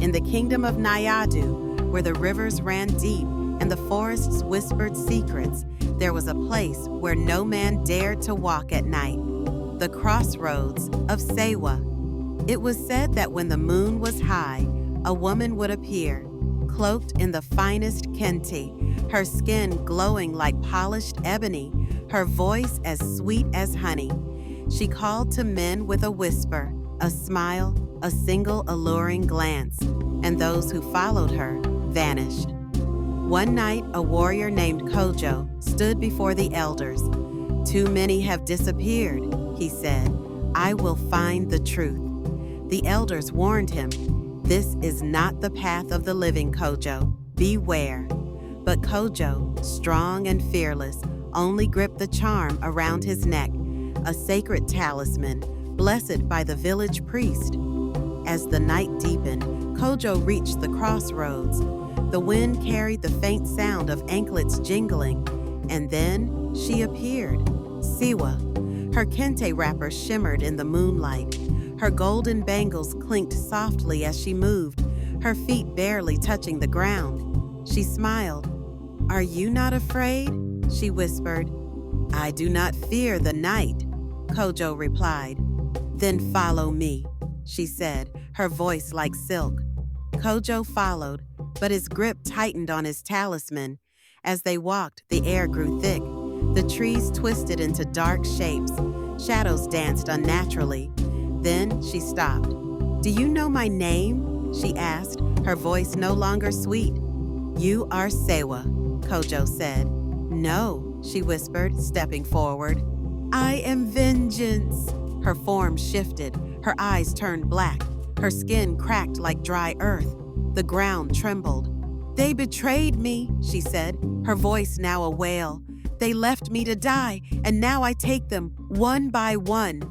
In the kingdom of Nyadu, where the rivers ran deep and the forests whispered secrets, there was a place where no man dared to walk at night, the crossroads of Sewa. It was said that when the moon was high, a woman would appear, cloaked in the finest kente, her skin glowing like polished ebony, her voice as sweet as honey. She called to men with a whisper, a smile, a single alluring glance, and those who followed her vanished. One night, a warrior named Kojo stood before the elders. "Too many have disappeared," he said. "I will find the truth." The elders warned him, "This is not the path of the living, Kojo. Beware." But Kojo, strong and fearless, only gripped the charm around his neck, a sacred talisman, blessed by the village priest. As the night deepened, Kojo reached the crossroads. The wind carried the faint sound of anklets jingling, and then she appeared, Sewa. Her kente wrapper shimmered in the moonlight. Her golden bangles clinked softly as she moved, her feet barely touching the ground. She smiled. "Are you not afraid?" she whispered. "I do not fear the night," Kojo replied. "Then follow me," she said, her voice like silk. Kojo followed, but his grip tightened on his talisman. As they walked, the air grew thick. The trees twisted into dark shapes. Shadows danced unnaturally. Then she stopped. "Do you know my name?" she asked, her voice no longer sweet. "You are Sewa," Kojo said. "No," she whispered, stepping forward. "I am vengeance." Her form shifted. Her eyes turned black. Her skin cracked like dry earth. The ground trembled. "They betrayed me," she said, her voice now a wail. "They left me to die, and now I take them one by one."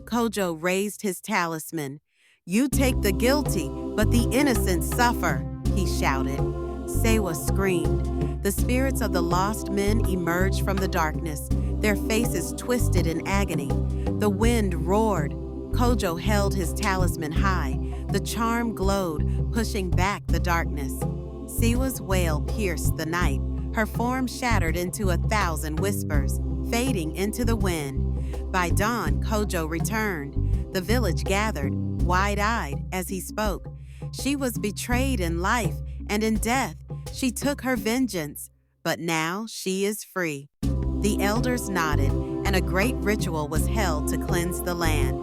Kojo raised his talisman. "You take the guilty, but the innocent suffer," he shouted. Sewa screamed. The spirits of the lost men emerged from the darkness, their faces twisted in agony. The wind roared. Kojo held his talisman high. The charm glowed, pushing back the darkness. Sewa's wail pierced the night. Her form shattered into 1,000 whispers, fading into the wind. By dawn, Kojo returned. The village gathered, wide-eyed, as he spoke. She was betrayed in life, and in death, she took her vengeance. But now she is free. The elders nodded, and a great ritual was held to cleanse the land.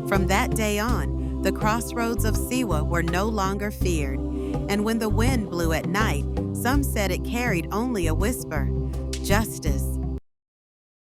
From that day on, the crossroads of Sewa were no longer feared. And when the wind blew at night, some said it carried only a whisper, justice.